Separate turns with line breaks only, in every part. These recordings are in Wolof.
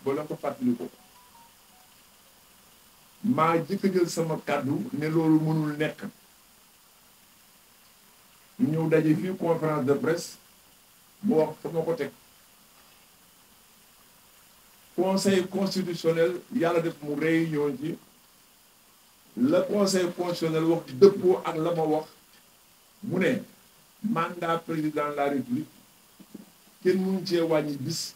ba la ko fàttali ko maa jëkk jël sama kàddu ne loolu mënul nekk ñu ñëw daje fii conférence de presse mu wax fa ma ko teg conseil constitutionnel yàlla def mu réunion ci le conseil constitutionnel wax dëppoo ak la ma wax mu ne mandat président de la république kenn mënuñ cee wàññi bis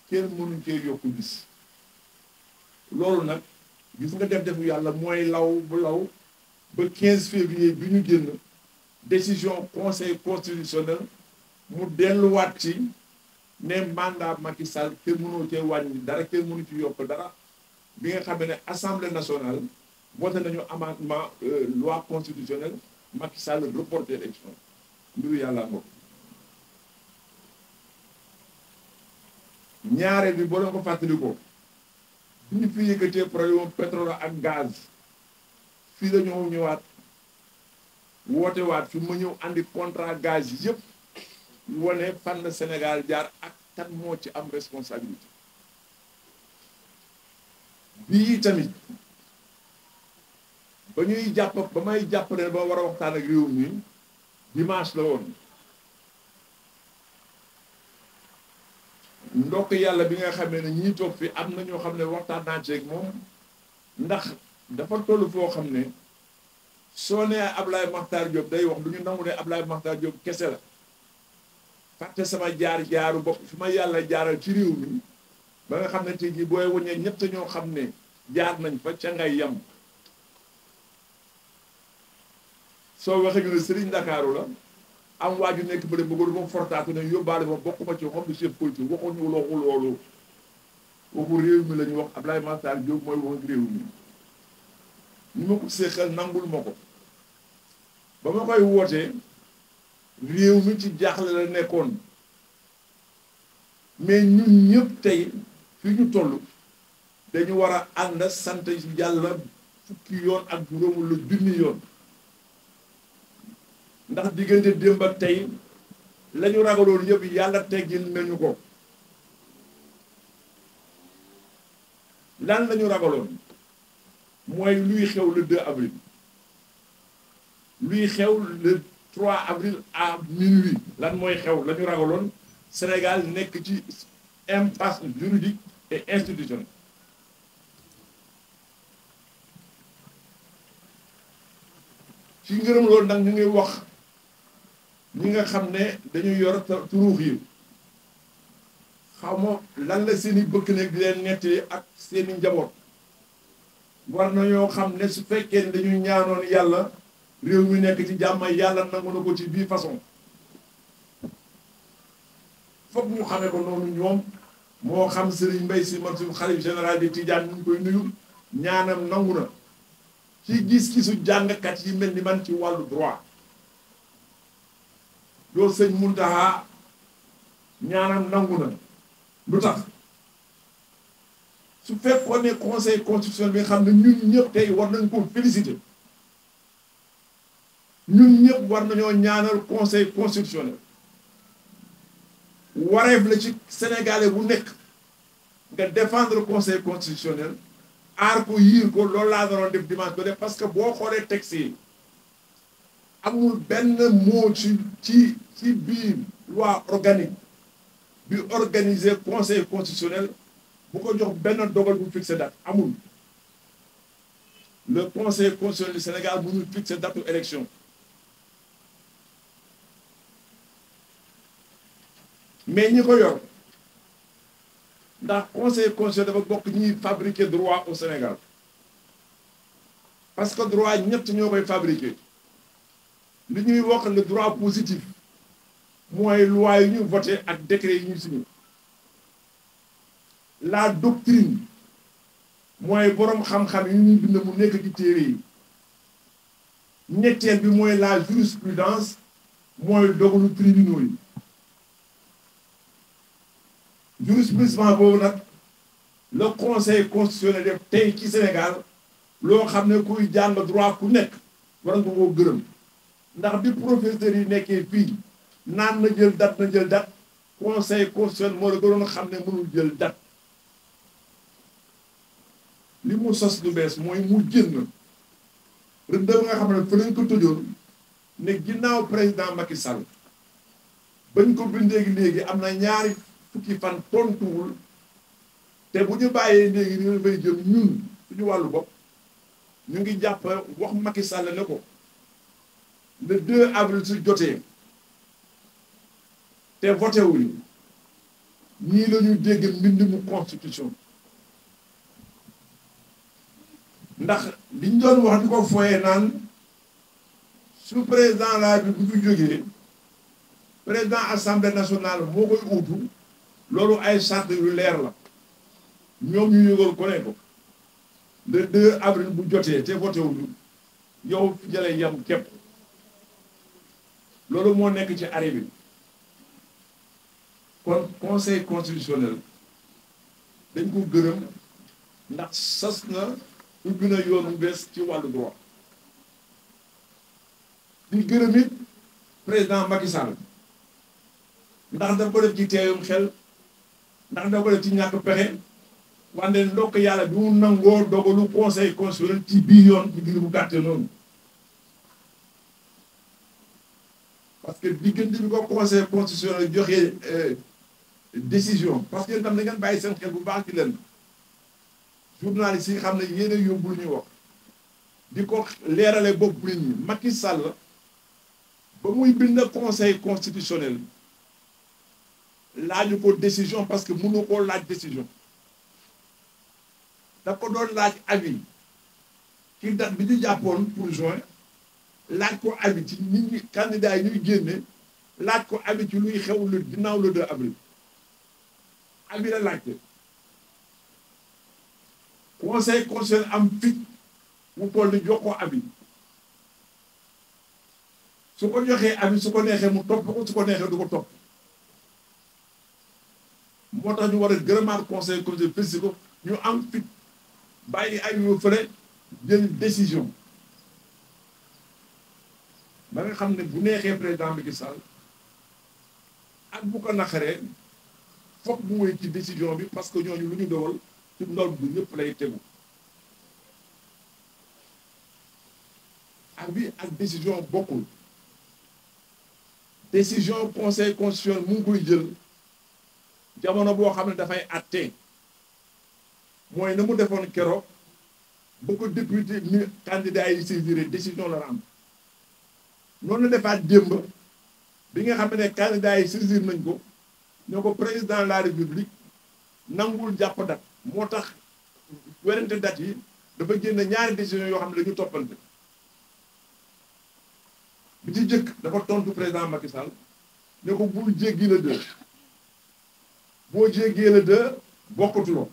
kenn mënuñ cee yokku bis loolu nag gis nga def yàlla mooy law bu law ba 15 février bi ñu génn décision conseil constitutionnel mu delluwaat ci ne mandat Macky Sall kenn mënoo cee wàññi dara kenn mënu ci yokk dara bi nga xam ne assemblée nationale voté nañu amendement loi constitutionnelle Macky Sall reporté élection mbiru yàlla ngoog ñaareel bi boo leen ko fàttali ko bi ñu fi yëkkatee problème pétrole ak gaz fii la ñoo ñëwaat woote waat fi ma ñëw andi contrat gaz yi yëpp wane fan la Sénégal jaar ak kan moo ci am responsabilité bii tamit ba ñuy jàpp ba may jàpp ne ba war a waxtaan ak réew mi dimanche la woon ndokk yàlla bi nga xamee ne ñii toog fi am na ñoo xam ne waxtaan naa ci ak moom ndax dafa toll foo xam ne soo nee Ablaye Makhtar Diop day wax du ñu nangu ne Ablaye Makhtar Diop kese la fàtte sama jaaru bopp fi ma yàlla jaaral ci réew mi ba nga xam ne tey jii booy waññee ñett ñoo xam ne jaar nañ fa ca ngay yem soo waxee ñu ne Serigne Ndakaaru la am waa ju nekk bële bëggoon moom fortaatu ne yóbbaale ma bokkuma ci xam ne chef politique waxuñu loolu waxu réew mi la ñu wax Ablaye Makhtar Diop mooy wax ak réew mi ñu ma ko séexal nangul ma ko ba ma koy wootee réew mi ci jaaxle la nekkoon mais ñun ñëpp tey fi ñu toll dañu war a ànd sant yàlla fukki yoon ak juróom la junni yoon ndax diggante démb ak tey la ñu ragaloon yëpp yàlla teggil nañu ko lan la ñu ragaloon mooy luy xew le 2 avril luy xew le 3 avril à minuit lan mooy xew la ñu ragaloon Sénégal nekk ci impasse juridique et institutionnelle ci ngërëm loolu nag ñu ngi wax ñi nga xam ne dañuy yor turuux yi xaw ma lan la seeni bëkk nekk di leen nettali ak seeni njaboot war nañoo xam ne su fekkee ne dañuy ñaanoon yàlla réew mi nekk ci jàmm yàlla nangu na ko ci bii façon foog ñu xamee ko noonu ñoom moo xam Serigne Mbaye Sy Mansour xalif général des Tidianes ñu ngi koy nuyu ñaanam nangu na ci gis-gisu jàngkat yi mel ni man ci wàllu droit doo sëñ Mountakha ñaanam nangu na lu tax su fekkoon ne conseil constitutionnel bi nga xam ne ñun ñëpp tey war nañ ko féliciter ñun ñëpp war nañoo ñaanal conseil constitutionnel wareef la ci sénégalais bu nekk nga défendre conseil constitutionnel aar ko yiir ko loolu laa doon def dimanche ba def parce que boo xoolee texte yi amul benn mot ci biir loi organique bi organiser conseil constitutionnel bu ko jox benn dogal bu fixé date amul le conseil constitutionnel du Sénégal mënul fixé date élection mais ñi ko yor ndax conseil constitutionnel dafa bokk ñuy fabriquer droit au Sénégal parce que droit ñett ñoo koy fabriquer li ñuy wax le droit positif mooy loi yi ñu voté ak décret yi ñu signé la doctrine mooy boroom xam-xam yi ñuy bind mu nekk ci téere yi ñetteel bi mooy la jurisprudence mooy dogalu tribunaux yi jurisprudence boobu nag le conseil constitutionnel def tey ci Sénégal loo xam ne kuy jàng droit ku nekk war nga koo gërëm ndax bi professeur yi nekkee fii naan na jël date conseil constitutionnel moo la gënoon xam ne mënul jël date li mu sos lu bees mooy mu génn rëdd nga xam ne fa lañ ko tëjoon ne ginnaaw président Macky Sall bañ ko bindee léegi am na ñaari fukki fan tontuwul te bu ñu bàyyee léegi ñu fay jëm ñun suñu wàllu bopp ñu ngi jàpp wax Macky Sall ne ko le 2 avril su jotee te voté wuñu ñii la ñu dégg mbind mu constitution ndax liñ doon wax di ko foyee naan su président la bi bu fi jógee président assemblée nationale moo koy uutu loolu ay charte yu leer la ñoom ñu yëgal ko ne ko le 2 avril bu jotee te voté wuñu yow fi jëlee yam képp loolu moo nekk ci arrêt bi kon conseil constitutionnel dañ ko gërëm ndax sas na ubbi na yoonu bees ci wàllu droit di gërëm it président Macky Sall ndax dafa ko def ci teeyum xel ndax dafa ko def ci ñàkk pexe wante ndokk yàlla bi mu nangoo dogalu conseil constitutionnel ci bii yoon ci biir bu gàtte noonu parce que diggante bi ko conseil constitutionnel joxe décision parce que tam da ngeen bàyyi seen xel bu baax ci leen journaliste yi xam ne yéen a yóbbu lu ñuy wax di ko leerale bopp nit ñi Macky Sall ba muy bind conseil constitutionnel laaju ko décision parce que mënu koo laaj décision da ko doon laaj avis ci date bi ñu jàppoon pour juin laaj ko avis ci nit ñi candidat yi ñuy génne laaj ko avis ci luy xew le ginnaaw le 2 avril avis la laajte conseil constitutionnel am fit mu toll ni jox ko avis su ko joxee avis su ko neexee mu topp ko su ko neexee du ko topp moo tax ñu war a gërëmaat conseil constitutionnel félicité ko ñu am fit bàyyi ay yoo fële jël décision ba nga xam ne bu neexee président Macky Sall ak bu ko naqaree foog mu wéy ci décision bi parce que ñooñu lu ñu dogal ci ndol bu ñëpp lay tegu avis ak décision bokkul décision conseil constitutionnel mu ngi koy jël jamono boo xam ne dafay àtte mooy na mu defoon keroog ba ko député mi candidat yi saisiré décision la am noonu la defaat démb bi nga xam ne candidat yi saisir nañ ko ñoo ko président de la république nangul jàpp date moo tax werante date yi dafa génn ñaari décision yoo xam ne dañu toppante bi ci jëkk dafa tontu président Macky Sall ne ko bul jéggi le 2 boo jéggee le 2 bokkatuloo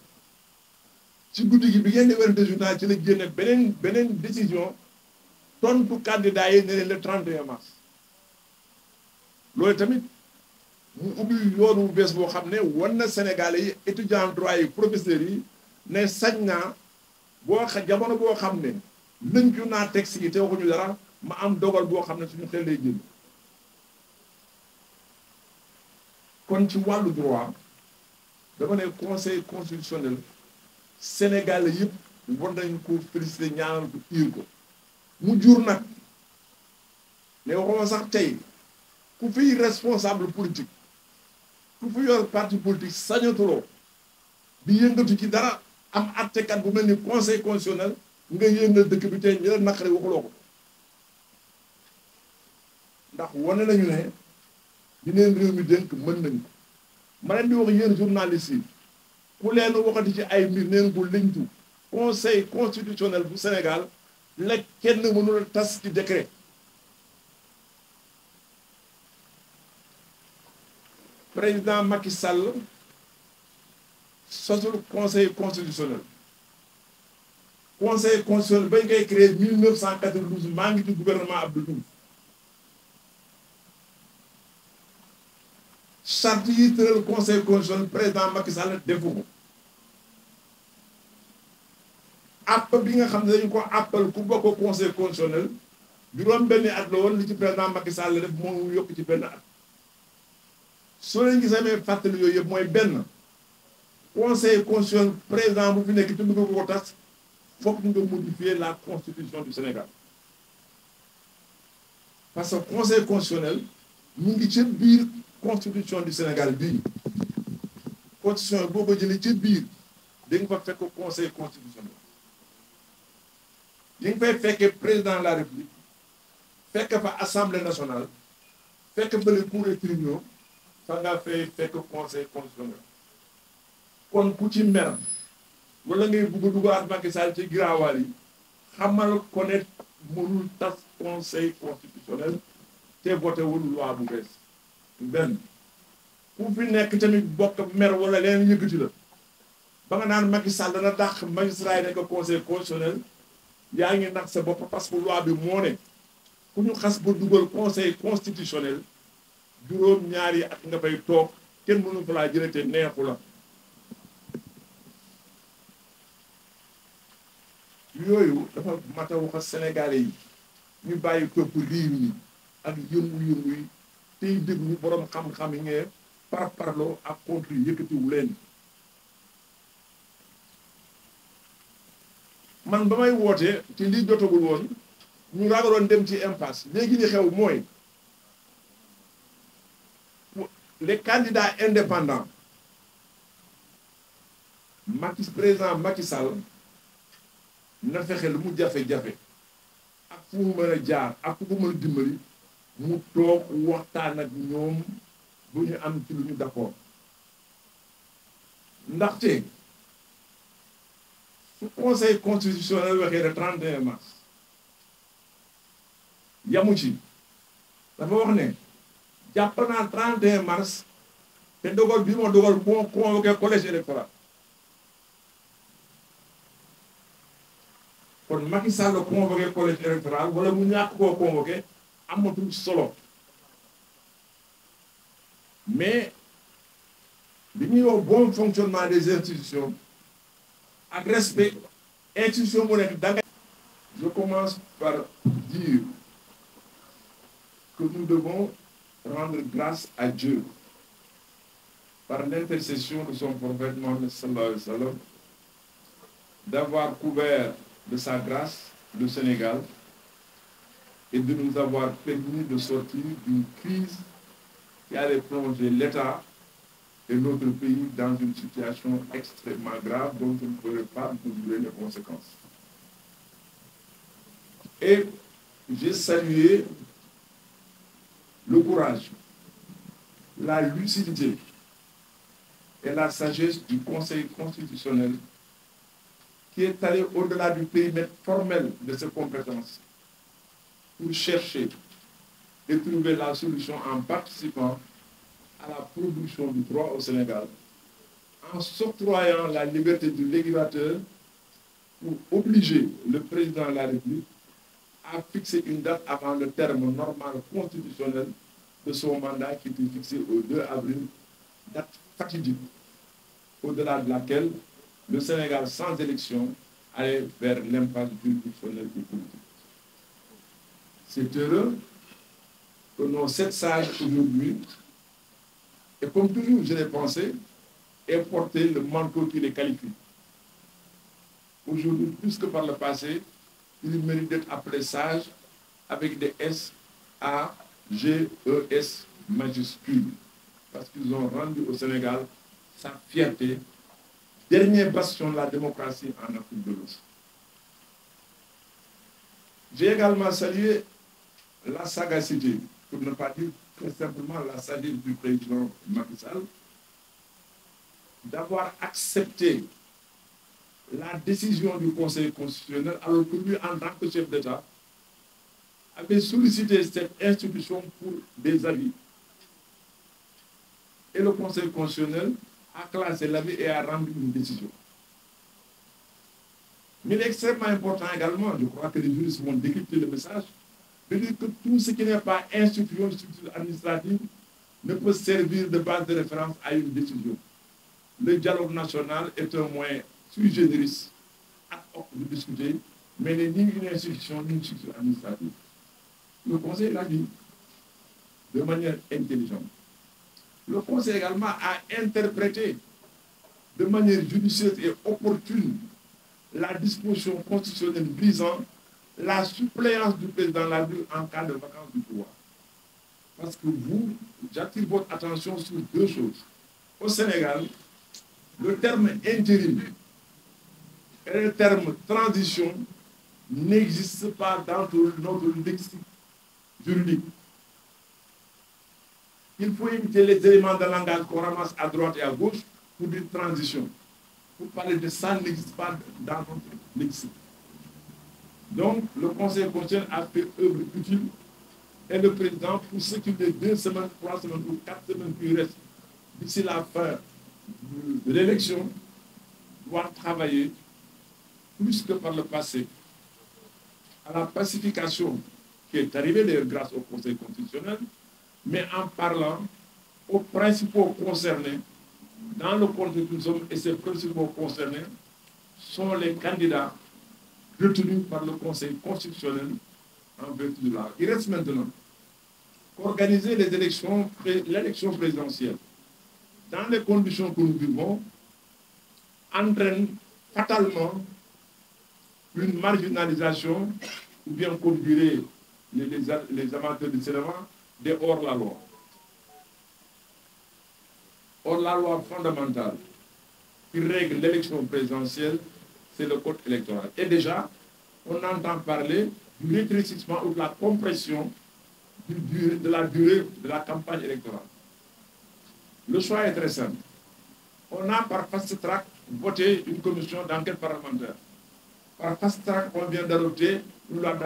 ci guddi gi bi ngeen di werante journal ci la génne beneen décision tontu candidat yi ne leen le 31 mars loolu tamit mu ubbi yoonu bees boo xam ne wan na Sénégalais yi étudiants droit yi professeurs yi ne sañ naa jamono boo xam ne lëncu naa texte yi te waxuñu dara ma am dogal boo xam ne suñu xel lay jël kon ci wàllu droit dama ne conseil constitutionnel Sénégalais yëpp war nañ ko féliciter ñaanal ko iir ko mu jur nag ne waxuma sax tey ku fiy responsable politique ku fi yor parti politique sañatuloo di yëngatu ci dara am attekat bu mel ni conseil constitutionnel nga yëngal dëkk bi tey ñu la naqari waxuloo ko ndax wane nañu ne di leen réew mi dénk mën nañu ko ma leen di wax yéen journalistes yi ku leen waxati ci ay mbir neen ko liñtu conseil constitutionnel bu Sénégal la kenn mënul tas ci décret président Macky Sall sosul conseil constitutionnel conseil constitutionnel bañ koy créé 1992 maa ngi ci gouvernement Abdou Diouf charte yi tëral conseil constitutionnel président Macky Sall defu ko app bi nga xam ne dañu ko appal ku bokk conseil constitutionnel juróom benni at la woon li ci président Macky Sall def moom yokk ci benn at soo leen gisee amee fàttali yooyu yëpp mooy benn conseil constitutionnel président bu fi nekk te bëgg ko tas faut que nous modifier la constitution du Sénégal. Parce que le conseil constitutionnel, nous avons une constitution du Sénégal. La constitution, si vous avez une fa fekk conseil constitutionnel. Vous avez fait le président de la République, fekk l'Assemblée nationale, fekk le cours et tribunaux, ça nga fait le conseil constitutionnel. Kon ku ci mer wala ngay bëgg duggaat Macky Sall ci giraawaal yi xamal ko ne mënul tas conseil constitutionnel te voté wul loi bu bees benn ku fi nekk tamit bokk mer wala leen yëkkati la ba nga naan Macky Sall dana dàq magistrat yi nekk conseil constitutionnel yaa ngi nax sa bopp parce que loi bi moo ne ku ñu xas ba dugal conseil constitutionnel juróom ñaari at nga fay toog kenn mënu fa laa jëlee te neexu la. yooyu dafa mata wax Sénégalais yi ñu bàyyi topp riir yi ak yëngu-yëngu yi tey déglu borom xam-xam yi ngeen parloo ak contre yëkkatiwu leen. man ba may wootee ci lii jotagul woon ñu ragaloon dem ci impasse léegi li xew mooy les candidats indépendants président Macky Sall na fexe lu mu jafe-jafe ak fu mu mën a jaar ak fu mu mën a dimbali mu toog waxtaan ak ñoom bu ñu am ci lu ñu d'accord ndaxte su conseil constitutionnel waxee le 31 mars yamu ci dafa wax ne jàpp naa 31 mars te dogal bi moo dogal moo convoqué collège électoral kon Macky Sall la convoqué collège électoral wala mu ñàkk koo convoqué amatul solo mais li ñuy wax bon fonctionnement des institutions ak respect institution bu nekk danga. Je commence par dire que nous devons rendre grâce à Dieu par l'intercession de son prophète Mohammed sallallahu alayhi wa sallam d'avoir couvert de sa grâce le Sénégal et de nous avoir permis de sortir d'une crise qui allait plonger l'État et notre pays dans une situation extrêmement grave dont on ne pourrait pas mesurer les conséquences. Et j'ai salué le courage, la lucidité et la sagesse du Conseil constitutionnel qui est allé au-delà du périmètre formel de ses compétences pour chercher et trouver la solution en participant à la production du droit au Sénégal, en s'octroyant la liberté du législateur pour obliger le président de la République à fixer une date avant le terme normal constitutionnel de son mandat qui était fixé au 2 avril, date fatidique, au-delà de laquelle le Sénégal sans élection allait vers l'impasse juridictionnelle et politique. C'est heureux que nos 7 sages aujourd'hui, et comme toujours je l'ai pensé, aient porté le manteau qui les qualifie. Aujourd'hui, plus que par le passé, ils méritent d'être appelés sages avec des S-A-G-E-S majuscules, parce qu'ils ont rendu au Sénégal sa fierté, dernier bastion de la démocratie en Afrique de l'Ouest. J'ai également salué la sagacité, pour ne pas dire très simplement la sagesse du président Macky Sall, d'avoir accepté la décision du Conseil constitutionnel alors que lui, en tant que chef d'État, avait sollicité cette institution pour des avis. Et le Conseil constitutionnel a classé l'avis et a rendu une décision. Mais il est extrêmement important également, je crois que les juristes vont décrypter le message, de dire que tout ce qui n'est pas institution administrative ne peut servir de base de référence à une décision. Le dialogue national est un moyen sui generis ad hoc de discuter, mais n'est ni une institution ni une structure administrative. Le Conseil l'a dit de manière intelligente. Le Conseil également a interprété de manière judicieuse et opportune la disposition constitutionnelle visant la suppléance du président de la République en cas de vacance du pouvoir. Parce que vous, j'attire votre attention sur deux choses. Au Sénégal, le terme intérim et le terme transition n'existent pas dans notre lexique juridique. Il faut éviter les éléments de langage qu'on ramasse à droite et à gauche pour dire transition. Pour parler de ça, n'existe pas dans notre lexique. Donc, le Conseil constitutionnel a fait œuvre utile et le président, pour ce qui est 2 semaines, 3 semaines ou 4 semaines qui restent d'ici la fin de l'élection, doit travailler plus que par le passé à la pacification qui est arrivée d'ailleurs grâce au Conseil constitutionnel, mais en parlant aux principaux concernés dans le contexte que nous sommes, et ces principaux concernés sont les candidats retenus par le Conseil constitutionnel en vertu de la. Il reste maintenant qu'organiser les élections, l'élection présidentielle dans les conditions que nous vivons entraîne fatalement une marginalisation, ou bien comme diraient les amateurs du cinéma, des hors-la-loi. Hors-la-loi fondamentale qui règle l'élection présidentielle, c'est le code électoral. Et déjà, on entend parler du rétrécissement ou de la compression de la durée de la campagne électorale. Le choix est très simple. On a par fast-track voté une commission d'enquête parlementaire. Par fast-track, on vient d'adopter une loi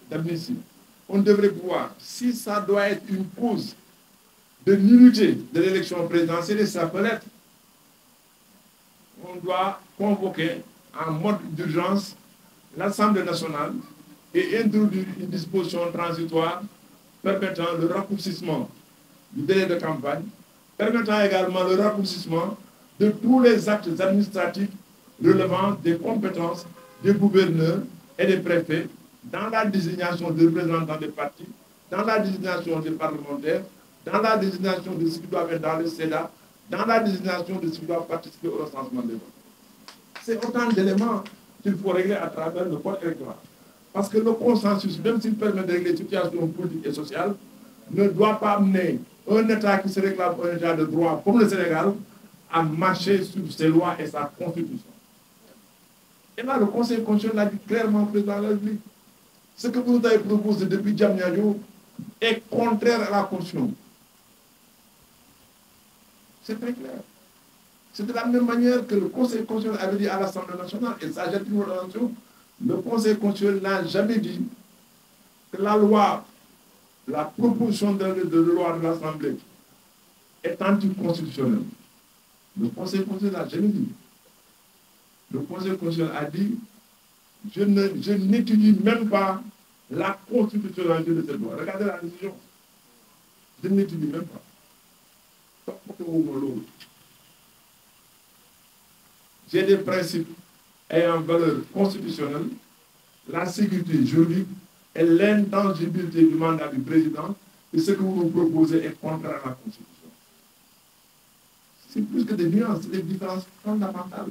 d'amnistie. On devrait voir si ça doit être une cause de nullité de l'élection présidentielle, et ça peut l'être. On doit convoquer en mode d'urgence l'Assemblée nationale et introduire une disposition transitoire permettant le raccourcissement du délai de campagne, permettant également le raccourcissement de tous les actes administratifs relevant des compétences des gouverneurs et des préfets dans la désignation des représentants des partis, dans la désignation des parlementaires, dans la désignation de ceux qui doivent être dans le Sénat, dans la désignation de ceux qui doivent participer au recensement des votes. C'est autant d'éléments qu'il faut régler à travers le code électoral. Parce que le consensus, même s'il permet de régler les situations politiques et sociales, ne doit pas amener un État qui se réclame un État de droit comme le Sénégal à marcher sur ses lois et sa constitution. Et là, le Conseil constitutionnel l'a dit clairement au président de la République. Ce que vous nous avez proposé depuis Diamniadio est contraire à la Constitution. C'est très clair. C'est de la même manière que le Conseil constitutionnel avait dit à l'Assemblée nationale, et ça j'attire votre attention, le Conseil constitutionnel n'a jamais dit que la loi, la proposition de loi de l'Assemblée est anticonstitutionnelle. Le Conseil constitutionnel n'a jamais dit. Le Conseil constitutionnel a dit je n'étudie même pas la constitutionnalité de cette loi. Regardez la décision. Je n'étudie même pas. J'ai des principes ayant valeur constitutionnelle, la sécurité juridique et l'intangibilité du mandat du président, et ce que vous nous proposez est contraire à la Constitution. C'est plus que des nuances, c'est des différences fondamentales.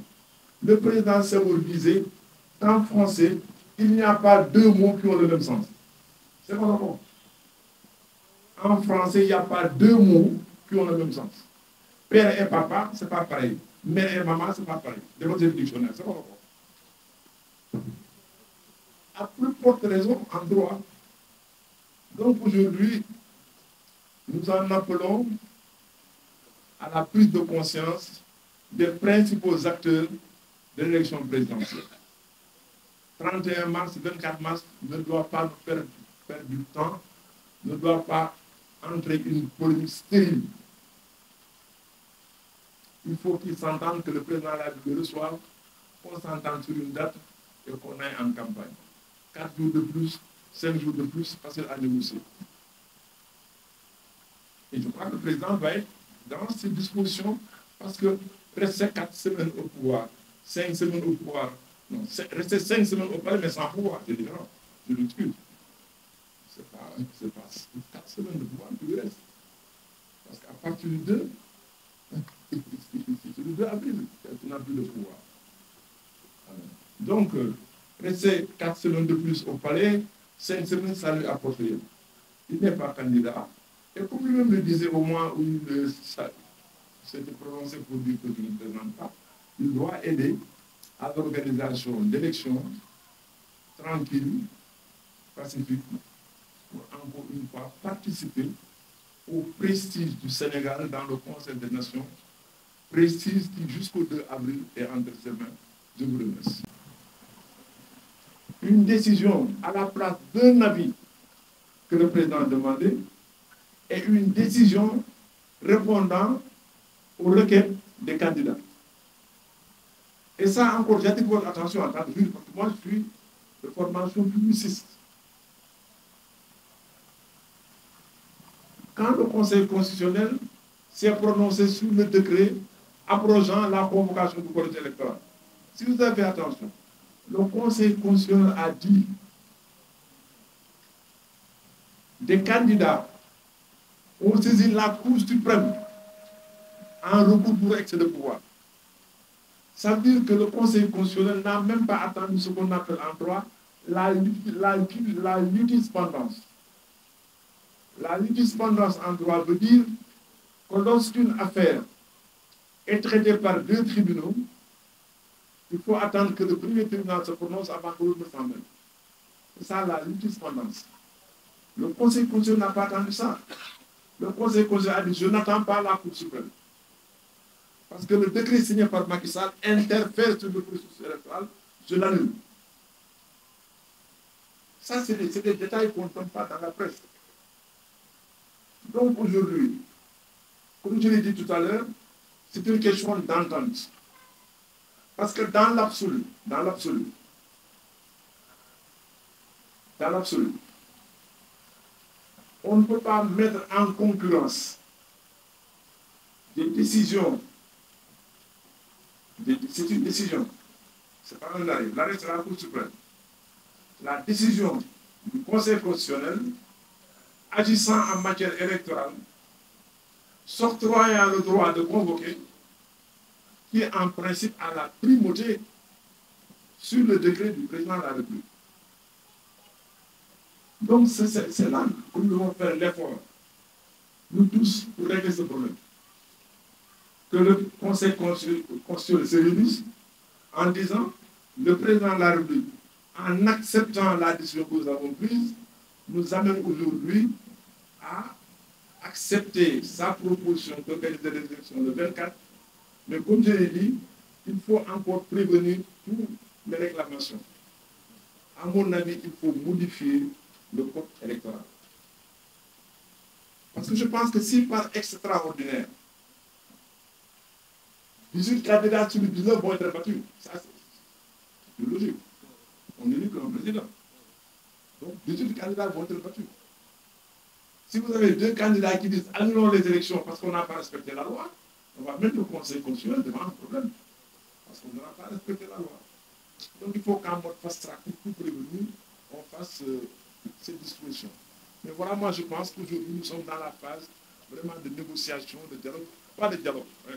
Le président Senghor disait qu'en français, il n'y a pas deux mots qui ont le même sens. C'est quoi le mot? En français, il n'y a pas deux mots qui ont le même sens. Père et papa, ce n'est pas pareil. Mère et maman, ce n'est pas pareil. Demandez le dictionnaire, c'est quoi le mot? À plus forte raison, en droit. Donc aujourd'hui, nous en appelons à la prise de conscience des principaux acteurs de l'élection présidentielle. 31 mars, 24 mars ne doit pas nous perdre du temps, ne doit pas entrer une polémique stérile. Il faut qu'ils s'entendent que le président de la République reçoive, qu'on s'entende sur une date et qu'on aille en campagne. 4 jours de plus, 5 jours de plus, facile à négocier. Et je crois que le président va être dans ces dispositions parce que rester 4 semaines au pouvoir, 5 semaines au pouvoir, non, rester 5 semaines au palais mais sans pouvoir, c'est différent. Je l'excuse. C'est pas 4 semaines de pouvoir qui lui reste. Parce qu'à partir du 2, c'est le 2 avril, tu n'as plus de pouvoir. Donc, rester 4 semaines de plus au palais, 5 semaines, ça lui apporte rien. Il n'est pas candidat. Et comme lui-même le disait au moment où il s'était prononcé pour dire que je ne présente pas, il doit aider à l'organisation d'élections tranquilles, pacifiques, pour encore une fois participer au prestige du Sénégal dans le Conseil des Nations, prestige qui jusqu'au 2 avril est entre ses mains. Je vous remercie. Une décision à la place d'un avis que le président a demandé et une décision répondant aux requêtes des candidats. Et ça encore, j'attire votre attention en tant que juge, parce que moi je suis de formation publiciste. Quand le Conseil constitutionnel s'est prononcé sur le décret abrogeant la convocation du collège électoral, si vous avez fait attention, le Conseil constitutionnel a dit des candidats ont saisi la Cour suprême en recours pour excès de pouvoir. Ça veut dire que le Conseil constitutionnel n'a même pas attendu ce qu'on appelle en droit la litispendance. La litispendance en droit veut dire que lorsqu'une affaire est traitée par 2 tribunaux, il faut attendre que le premier tribunal se prononce avant que l'autre ne s'en mêle. C'est ça la litispendance. Le Conseil constitutionnel n'a pas attendu ça. Le Conseil constitutionnel a dit: je n'attends pas la Cour suprême. Parce que le décret signé par Macky Sall interfère sur le processus électoral, je l'annule. Ça, c'est des détails qu'on ne donne pas dans la presse. Donc aujourd'hui, comme je l'ai dit tout à l'heure, c'est une question d'entente. Parce que dans l'absolu, on ne peut pas mettre en concurrence des décisions. C'est une décision. Ce n'est pas un arrêt. L'arrêt, c'est la Cour suprême. La décision du Conseil constitutionnel agissant en matière électorale, s'octroyant le droit de convoquer, qui en principe a la primauté sur le décret du président de la République. Donc c'est là que nous devons faire l'effort, nous tous, pour régler ce problème. Que le Conseil constitutionnel se réunisse en disant: le président de la République, en acceptant la décision que nous avons prise, nous amène aujourd'hui à accepter sa proposition d'organiser les élections le 24. Mais comme je l'ai dit, il faut encore prévenir toutes les réclamations. À mon avis, il faut modifier le code électoral. Parce que je pense que si par extraordinaire, 18 candidats sur les 19 vont être battus, ça c'est logique. On élit comme président. Donc 18 candidats vont être battus. Si vous avez 2 candidats qui disent annulons les élections parce qu'on n'a pas respecté la loi, on va mettre le Conseil constitutionnel devant un problème. Parce qu'on n'a pas respecté la loi. Donc il faut qu'en mode fast-track, pour prévenir, on fasse ces dispositions. Mais voilà, moi je pense qu'aujourd'hui nous sommes dans la phase vraiment de négociation, de dialogue, pas de dialogue. Hein.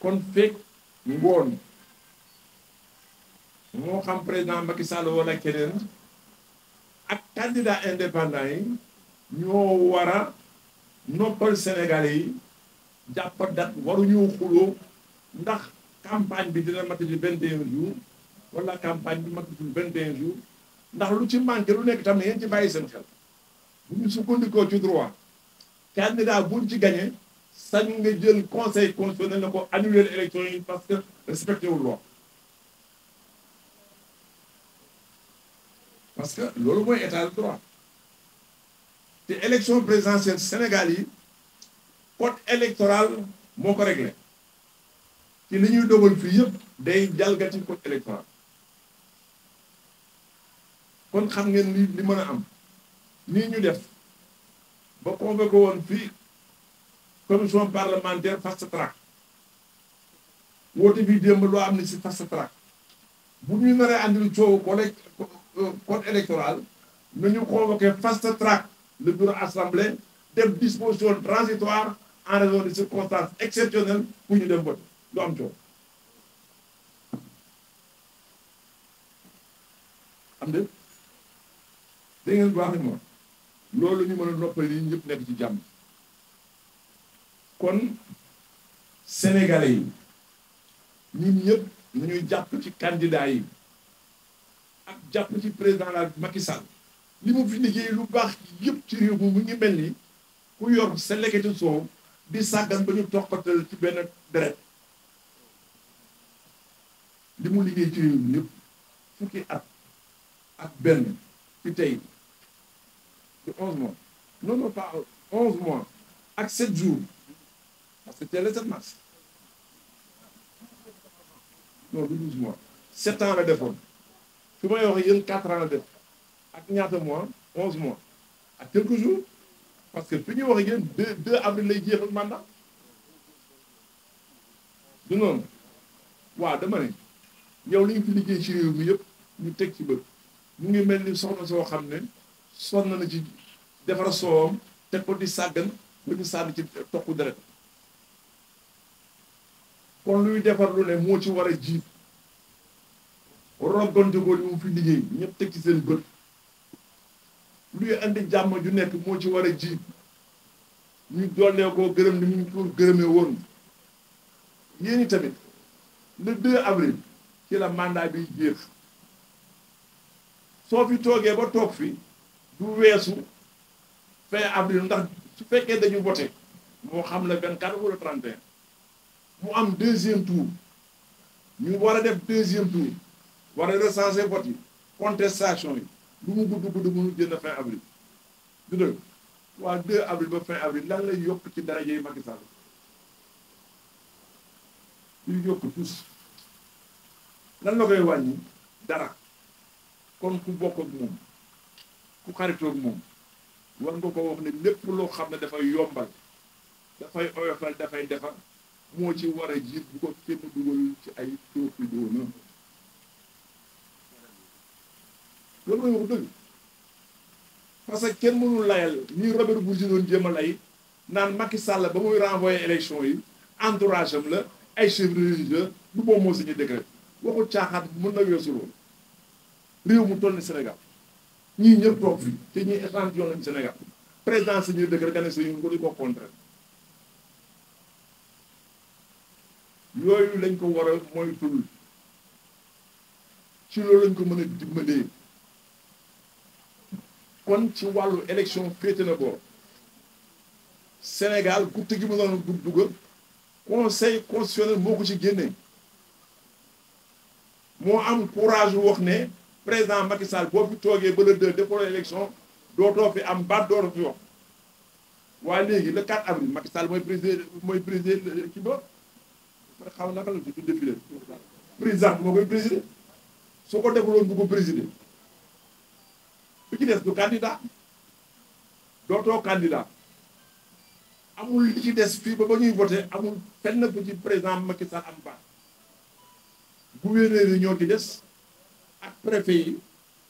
kon fekk ngoon moo xam président Macky Sall wala keneen ak candidat indépendant yi ñoo war a noppal Sénégalais yi jàpp dat waruñu xuloo ndax campagne bi dina matati 21 jours wala campagne bi matati 21 jours ndax lu ci manqué lu nekk tam ne ngeen ci bàyyi seen xel bu ñu sukkandikoo ci droit candidat buñ ci gagné sañ nga jël conseil constitutionnel ne ko annuler l'élection yi parce que respecté wul loi parce que loolu mooy état de droit te élection présidentielle Sénégal yi code électoral moo ko réglé ci li ñuy dogal fii yëpp day jalgati code électoral kon xam ngeen li mën a am nii ñu def ba convoqué woon fii commission parlementaire fast track woote bi démb loo am ne si fast track bu ñu naree andil coow code électoral nañu convoqué fast track le bureau assemblée def disposition transitoire en raison de circonstances exceptionnelles pour ñu dem vote lu am coow am de da ngeen baax ni moom loolu ñu mën a noppal yi ñëpp nekk ci jàmm kon sénégalais yi ñun ñëpp nañuy jàpp ci candidat yi ak jàpp ci président la Macky Sall li mu fi liggéey lu baax yëpp ci réew mi mu ngi mel ni ku yor sa lekkati soow di sàggan ba ñu toqatal ci benn deret li mu liggéey ci réew mi yëpp fukki at ak benn fi tey de 11 mois non pas 11 mois ak 7 jours parce que c'était le 7 mars non du 12 mois 7 ans la defoon fi may wax yéen 4 ans la def ak ñaata mois 11 mois ak quelques jours parce que fi ñuy wax yéen 2 avril lay jeexal mandat du noonu waaw dama ne yow li ñu fi liggéey ci réew mi yëpp ñu teg ci bët mu ngi mel ni soxna soo xam ne sonn na ci defar soowam teg ko di sàggan ba ñu sànni ci toq deret kon luy defar lu ne moo ci war a jiit roggante ko li mu fi liggéey ñëpp teg ci seen bët luy andi jàmm ju nekk moo ci war a jiit ñu dollee koo gërëm ni ñu ko gërëmee woon yéen i tamit le 2 avril ci la mandat bi jeex soo fi toogee ba toog fi du weesu fin avril ndax su fekkee dañu voté moo xam le 24 wala 31 mu am deuxième tour ñu war a def deuxième tour war a recenser vote yi contestation yi lu mu gudd mënu génn fin avril du dëgg waa 2 avril ba fin avril lan lay yokk ci daraja yi Macky Sall luy yokk tous lan la koy wàññi dara kon ku bokk ak moom ku xaritoo ak moom war nga ko wax ne lépp loo xam ne dafay yombal dafay oyofal dafay defar moo ci war a jiit bu ko kenn dugal ci ay toofi doona loolu mooy wax dëgg parce que kenn mënul layal ni Robert Bourgi doon jéem a lay naan Macky Sall ba muy renvoyer élection yi entourage am la ay chefs religieux du boobu moo signé décret waxul caaxaat mën na weesu loolu réew mu toll ni Sénégal ñii ñëpp toog fii te ñii échantillon lañu Sénégal président signé décret nga ne sañu ko di ko contraire yooyu lañ ko war a moytul ci loolu lañ ko mën a dimbalee kon ci wàllu élection féete na boor Sénégal guddi gi mu doon dugg conseil constitutionnel moo ko ci génnee moo am courage wax ne président Macky Sall boo fi toogee ba le 2 defoo élection dootoo fi am baat dootoo fi wax waaye léegi le 4 avril Macky Sall mooy président ci ba xaw naka la tudd défilé président moo koy présider soo ko defuloon bu ko présider bi ci des du candidat dootoo candidat amul li ci des fii ba ñuy voté amul fenn bu ci président Macky Sall am baat gouverneur yi ñoo ci des ak préfet yi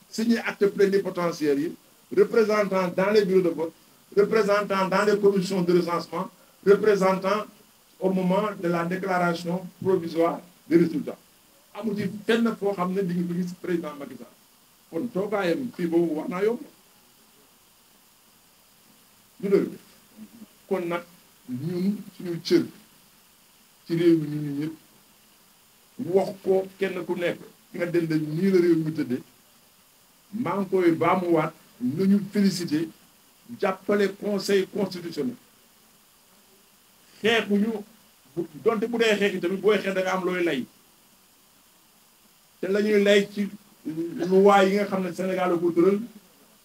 signé acte plénipotentiaire yi représentant dans les bureaux de vote représentant dans les commissions de recensement représentant au moment de la déclaration provisoire des résultats amul ci fenn foo xam ne di ngi fi gis président Macky Sall kon toogaayam fii boobu wax naa yomb du dëgg kon nag ñun suñu cër ci réew mi ñun ñëpp wax ko kenn ku nekk ki nga dend nii la réew mi tëdde maa ngi koy baamuwaat nañu félicité jàppale conseil constitutionnel xeexuñu donte bu dee xeex yi tamit booy xeex da nga am looy lay te la ñuy lay ci loi yi nga xam ne Sénégal la ko tëral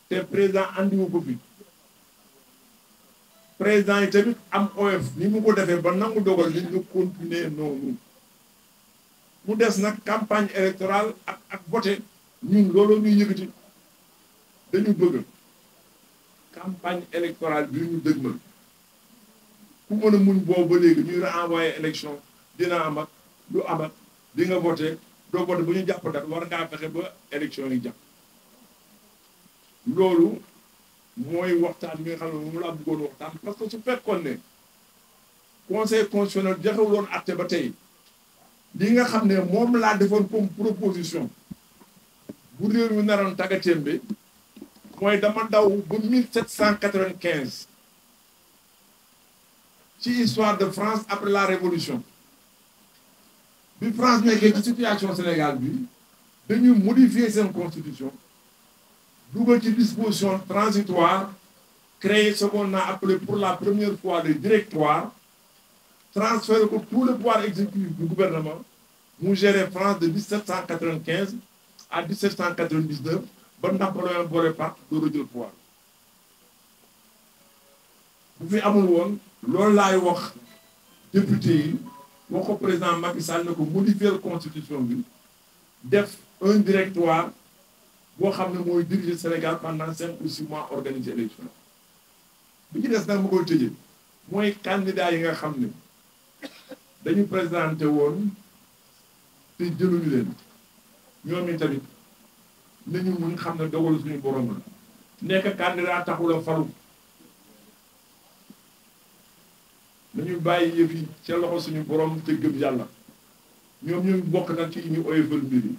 te président andiwu ko fi président yi tamit am oyof ni mu ko defee ba nangu dogal li ñu continuer noonu mu des nag campagne électorale ak voté ñun loolu ñuy yëkkati dañu bëgg campagne électorale bi ñu dëgmal ku mën a muñ boobu ba léegi ñuy renvoyer élection dina am ak du am ak di nga voté doo voté ba ñu jàpp dat war ngaa fexe ba élection yi jàpp loolu mooy waxtaan bi nga xam ne moom laa bëggoon waxtaan parce que su fekkoon ne conseil constitutionnel joxewuloon àtte ba tey li nga xam ne moom laa defoon comme proposition bu réew mi naroon tàggatéem bi mooy dama daw ba 1795 ci histoire de France après la Révolution bi France nekkee ci situation Sénégal bi dañuy modifier seen constitution dugal ci disposition transitoire créer ce qu'on a appelé pour la première fois le directoire transférer ko tout le pouvoir exécutif du gouvernement mu gérer France de 1795 à 1799 ba Napoléon Bonaparte door a jël pouvoir bu fi amul woon loolu laay wax député yi wax ko président Macky Sall ne ko modifier constitution bi def un directoire boo xam ne mooy diriger Sénégal pendant 5 ou 6 mois organiser élection bi ci des nag ma koy tëjee mooy candidat yi nga xam ne dañu présenté woon te jëluñu leen ñoom i tamit nañu mun xam ne dogalu suñu borom la nekk candidat taxul a falu nañu bàyyi yëf yi ca loxo suñu borom te gëm yàlla ñoom ñu bokk nag ci ñu oyofal mbir yi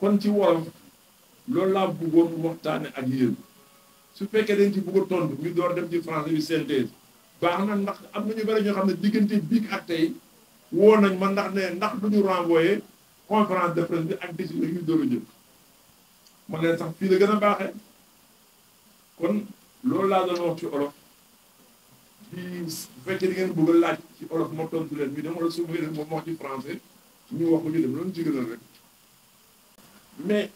kon ci wolof loolu laa bëggoon waxtaane ak yéen su fekkee dañ ci bëgg a tontu ñu door dem ci français bi synthèse baax na ndax am na ñu bari ñoo xam ne diggante biig ak tey woo nañ ma ndax duñu renvoyer conférence de presse bi ak décision yu door a jël ma leen sax fii la gën a baaxee kon loolu laa doon wax ci olof di bu fekkee di ngeen bëgg a laaj ci olof ma tontu leen ñu dem wala su ma moom wax ci français ñu wax ko ñu dem loolu ci gënal rek mais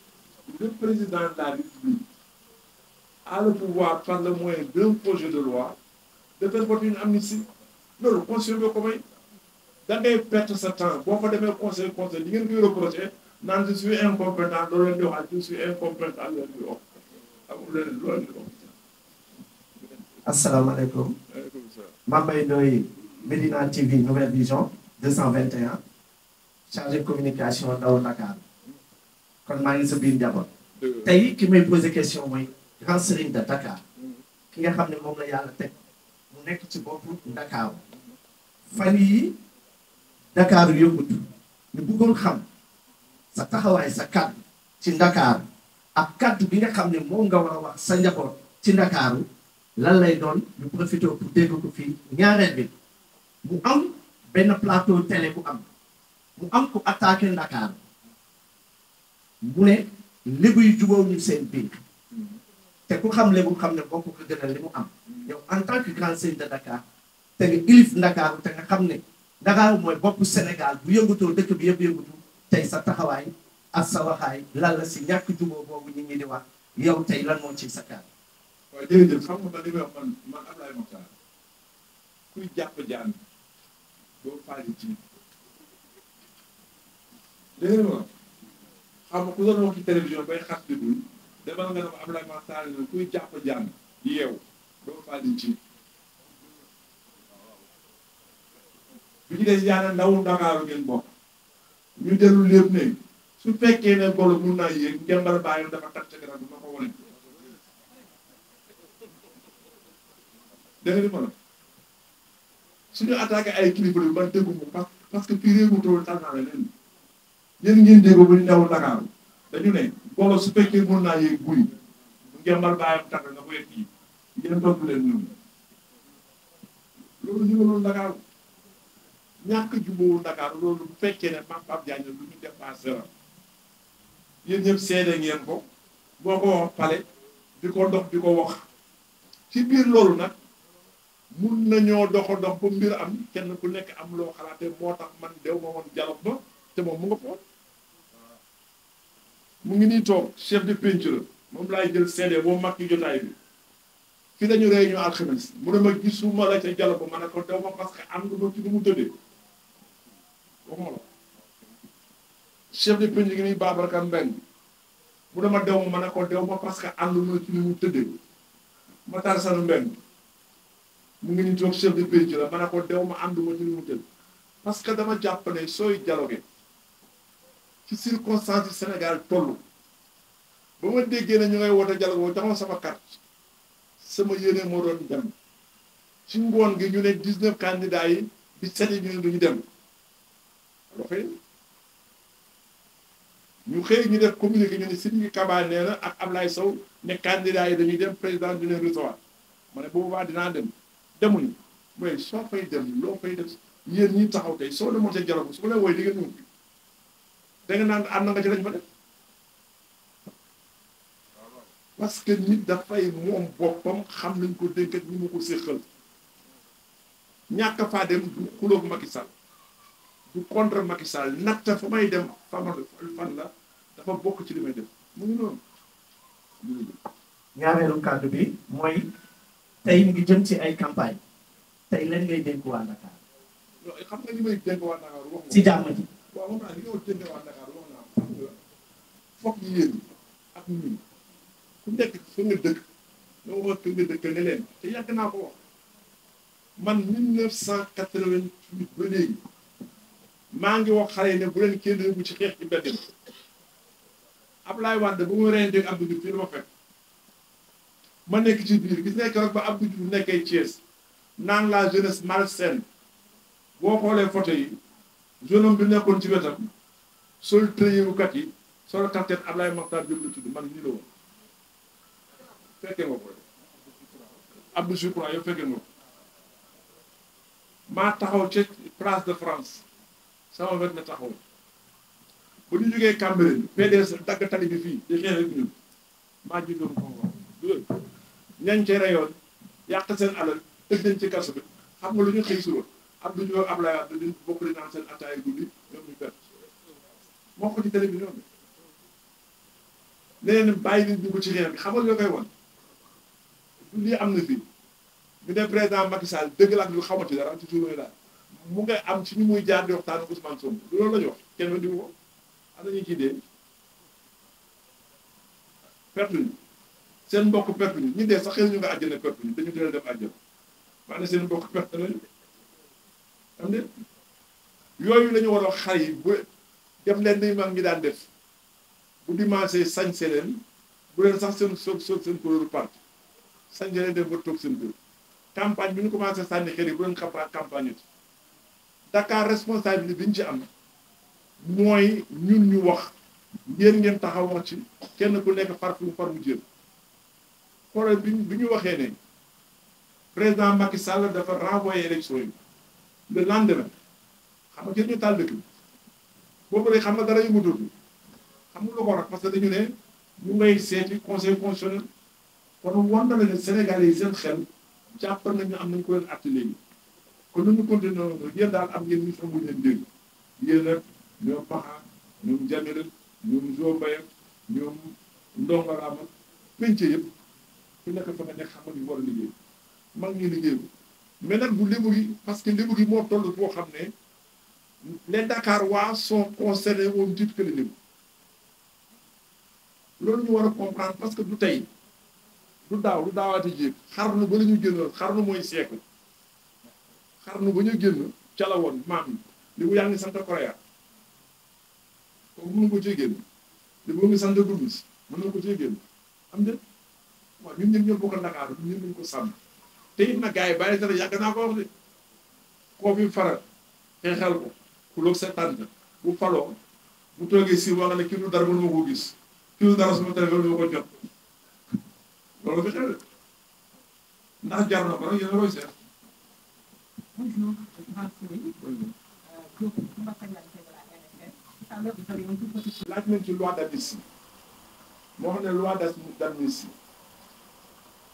le président de la République a le pouvoir par le moyen d'un projet de loi de faire voter une amnistie loolu constitution bi ko may da ngay perdre sa temps boo fa demee conseil di ngeen koy reproché naan je suis incompétent loolu leen di wax je suis incompétent leen di wax amul leen loolu leen di wax.
asalaamaaleykum. Mame Mbaye Ndoye Médina TV Nouvelle Vision 221 chargé de communication ndaw Dakar kon maa ngi sa biir njaboot. tey ki may posé question mooy grand serigne de Dakar ki nga xam ne moom la yàlla teg mu nekk ci boppu Dakar fan yii Dakar yëngutu ñu bëggoon xam sa taxawaay sa kàddu ci Dakar ak kàddu bi nga xam ne moom nga war a wax sa njaboot ci Dakar lan lay doon ñu profité pour dégg ko fii ñaareel bi mu am benn plateau télé bu am mu am ku attaqué Dakar mu ne lébu yi jubóo ñu seen biir te ku xam lébu xam ne bokk ko gënal li mu am yow en tant que grand serigne de Dakar te nga ilif Dakar te nga xam ne Dakar mooy boppu Sénégal bu yëngatoo dëkk bi yëpp yëngatu tey sa taxawaay ak sa waxaay lan la si ñàkk jubóo boobu ñu ngi di wax yow tey lan moo ci sa kàddu.
waaw jërëjëf xam nga li may wax man Abdoulaye Makhtar kuy jàpp jaan doo faali ci dégg nga ma xam nga ku doon wax ci télévision bay xas di dul demal nga ne ko Abdoulaye Makhtar ne kuy jàpp jaan yeew doo faali ci bi ñu des yaane ndawu Ndakaaru ngeen bokk ñu dellu lépp ne su fekkee ne golo mun naa yéeg njëmbal bàyyi dafa tag ca garab bi ma ko wane dégg nga li ma la suñu attaqué ay kilifa yu man déggu ma parce que fii réew mi tool tal naa leen yéen ngeen déggoo ba ñu ndaw Dakar dañu ne golo su fekkee mën naa yéeg buy njëmbal bàyyam tàgg nga ko yegg yi ngeen topp leen ñun loolu ñu nga loolu Dakar ñàkk jubóowu Dakar loolu bu fekkee ne Pape Diagne lu ñu dépassé la yéen ñëpp seede ngeen ko boo ko wax pale di ko dox di ko wax ci biir loolu nag mun nañoo dox ba mbir am kenn ku nekk am loo xalaatee moo tax man dew ma woon dialogue ba te moom mu nga foon mu ngi nii toog chef de pénc la moom laay jël seede boo mag ci jotaay bi fii dañu réunion alxames mu ne ma gisuma la ca dialogue ba ma ne ko dew ma parce que am nga ma ci nu mu tëddee waxuma la chef de pénc gi nii Babacar Mbengue mu ne ma dew ma ne ko dew ma parce que ànduma ci nu mu tëddee Matar Sanu Mbengue mu ngi ni toog chef de pénc la ma ne ko dew ma ànduma ci nu mu tëdd parce que dama jàpp ne sooy dialogué ci circonstance du Sénégal toll ba ma déggee ne ñu ngay woote dialogue boobu joxoon sama carte sama yéene moo doon dem ci ngoon gi ñu ne 19 candidats yi di seeti ñu ne duñu dem loo xëy ñu xëy ñu def communiqué ñu ne Sidiki Kaba nee na ak Ablaye Sow ne candidat yi dañuy dem président du leen recevoir ma ne bu boobaa dinaa dem demuñu mooy soo fay dem loo fay def yéen ñi taxaw tey soo demoon ca dialogue su ma leen wooy di ngeen ñëw da nga naan am na nga ci lañ fa def parce que nit dafay moom boppam xam nañ ko dénk ak ñi ma ko séqal ñàkk faa dem du xulóog Macky Sall du contre Macky Sall natt fa may dem fan la dafa bokk ci li may def mu ngi noonu.
ñaareelu kàddu bi mooy tey ngi jëm ci ay campagne tey lan ngay dénk waa Dakar.
xam nga li may dénk waa Dakar wax nga.
ci jàmm ji.
waaw moom naa li nga dénk waa Dakar wax naa xam nga foog yéen ak ñun ku nekk fa nga dëkk nga wax ak nga dëkk ne leen te yàgg naa ko wax man 1988 ba léegi maa ngi wax xale yi ne bu leen kenn yóbbu ci xeex ci mbedd mi Ablaye Wade bu mu reyante Abdou Diouf fii la ma fekk ma nekk ci biir gis nekk rek ba Abdou Diouf nekkee Thiès naan la jeunesse malsaine boo xoolee photo yi jeune homme bi nekkoon ci wetam sol tëyeerukat yi sol kanteen Ablaye Makhtar Diop la tudd man nii la woon fekkee nga ko Abdou Choukra yow fekkee nga ko maa taxaw ca place de France sama wet na taxaw bu ñu jógee Cambérène PDS dagg tali bi fii di xeex ak ñun maa ji doon convoi ñañ ca reyoon yàq seen alal tëj nañ ci kaso bi xam nga lu ñu xëy suba Abdou Diouf Ablaye Wade di bokk di naan seen ataaya guddi ñoom ñu perte moo ko ci télévision bi leneen bàyyi leen dugg ci xeex bi xam nga loo koy wan lii am na fii ñu ne président Macky Sall dëgg la ak lu xamati dara ci suuf daal mu ngay am ci ñu muy jaar di waxtaan ak Ousmane Sonko loolu la ñu wax kenn di ko am na ñu ciy dee pertuñu seen mbokk pertuñu ñu dee sax xëy ñu nga àjjana pertuñu dañu teel a dem àjjana maanaam seen mbokk perte nañu xam ne yooyu la ñu war a xar yi bu def leen ni mag ñi daan def bu dimanche sañse leen bu leen sax seen seen couleur parti sañse leen dem ba toog seen kër campagne bi ñu commencé sànni xel yi bu leen campagne it Dakar responsabilité bi ñu ci am mooy ñun ñu wax ngeen taxaw wax ci kenn ku nekk far mu jël xoolal bi ñu waxee ne président Macky Sall dafa renvoyé élection yi le lendemain xam nga ñu taal dëkk bi boobu rek xam nga dara yëngutul xam nga lu ko wax parce que dañu ne ñu ngay seeti conseil constitutionnel kon war na ne Sénégalais yi seen xel jàpp nañu am nañu ko leen àtte léegi kon nu ñu continué noonu yéen daal am ngeen mission bu leen dégg yéen nag ñoom Paxa ñoom Jamil ñoom Jo Mbaye ñoom Ndongo Rama penc yëpp ku nekk fa nga nekk xam nga ni war a liggéey mag ñi liggéey ko mais nag bu lébu gi parce que lébu gi moo toll boo xam ne les Dakarois sont concernés au même titre que les lébu loolu ñu war a comprendre parce que du tey du daaw du daawaati jéeg xarnu ba la ñu génnoon xarnu mooy siècle xarnu ba ñu génn ca la woon maam yi li bu yaa ngi sant Korea kooku mën na ko cee génn li boo ngi sant Gomis mën na ko cee génn am de waaw ñun ñëpp ñoo bokk Dakar ñun ñëpp ñu ko sàmm te it nag gars yi bàyyi dara yàgg naa ko wax de koo fi faral xeexal ko xuloog sa tànn bu faloo bu toogee si wax ne kii lu dara mënu ma ko gis kii lu dara suma téléphone ma ko jot loolu fi xew ndax jar na ko rek yéen a koy seet. laaj nañ ci loi d'amnistie moo xam ne loi d'amnistie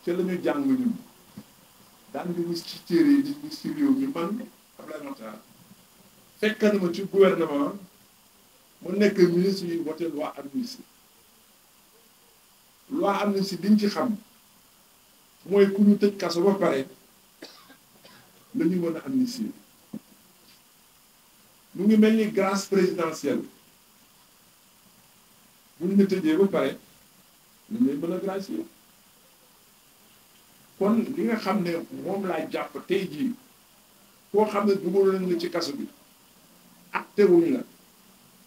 ci la ñu jàng ñun daan di gis ci téere yi di gis ci réew mi man Abdoulaye Makhtar fekk na ma ci gouvernement mu nekk ministre yi wote loi amnistie loi amnistie liñ ci xam mooy ku ñu tëj kaso ba pare la ñu mën a amnistier mu ngi mel ni grâce présidentielle bu ñu la tëjee ba pare la ñuy mën a gracier kon li nga xam ne moom laa jàpp tey jii koo xam ne dugal nañ la ci kaso bi acté wuñ la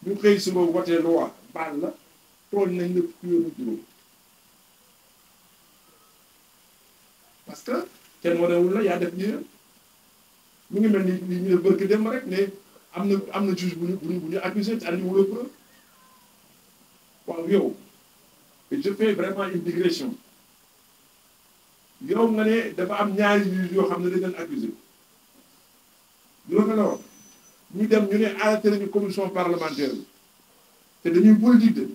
ñu xëy suba wotee loi baal la tooñ nañ la fukki yoonu juróom parce que kenn wanewul la yaa def lii mu ngi mel ni ñu def barki dem rek ne am na juge bu ñu accusé te andi wala preuve. waaw yow je fais vraiment une digression yow nga ne dafa am ñaari juge yoo xam ne dañ leen accusé loolu la wax ñu dem ñu ne arrêté nañu commission parlementaire bi te dañuy politique de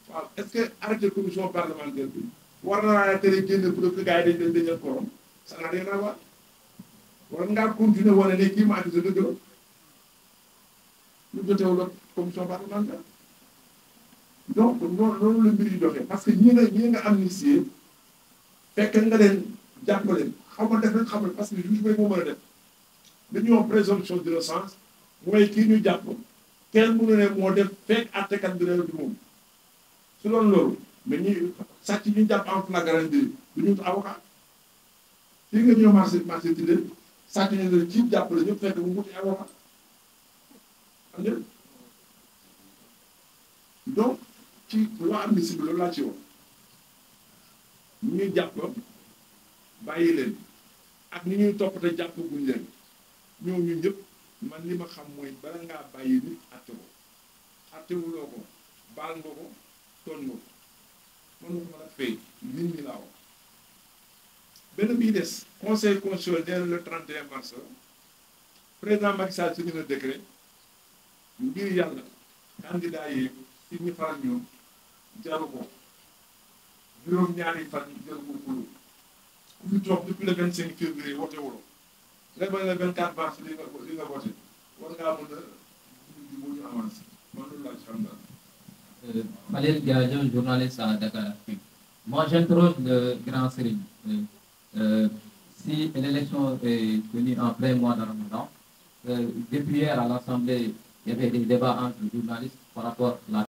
waaw est-ce que arrêté commission parlementaire bi war na laa tere génn preuve que gars yi dañ leen korom ça n'a rien à voir war ngaa continuer wane ne kii ma accusé dëgg la lu jotewul ak commission parlementaire donc noonu la mbir yi doxee parce que ñi nga amnistié fekk nga leen jàppale xaw ma def rek xamal parce que juge bi moo mën a def dañuy wax présomption d'innocence mooy kii ñu jàpp kenn mënu ne moo def fekk àttekat bi réew di moom su doon loolu mais ñi sàcc ñu jàpp en flagrant délit du ñu avocat fii nga ñëw marché tidde sàcc ñu ne ci jàppale ñëpp fekk mu wuti avocat am nga donc ci loi amnistie bi loolu laa ci wax ñu ñuy jàpp bàyyi leen ak ni ñuy toppate jàpp guñ leen ñooñu ñëpp man li ma xam mooy bala ngaa bàyyi nit atte ko attewuloo ko baal nga ko toon nga ko man ma ko la fay nit ñi laa wax benn bii des conseil constitutionnel le 31 mars président Macky Sall signé na décret ngir yàlla candidat yi ci ñi faral ñoom jaru ko juróom-ñaari fan jaru ko ku fi toog depuis le 25 février wote wuloo nga ba le 24 mars li nga voté war ngaa mën a bu ñu avancé man loolu laa ci xam daal.
Khalil Diadio, journaliste à Dakaractu. Moi, j'interroge le grand Serigne. Si l'élection est venue en plein mois de Ramadan, depuis hier à l'Assemblée, il y avait des débats entre les journalistes par rapport à la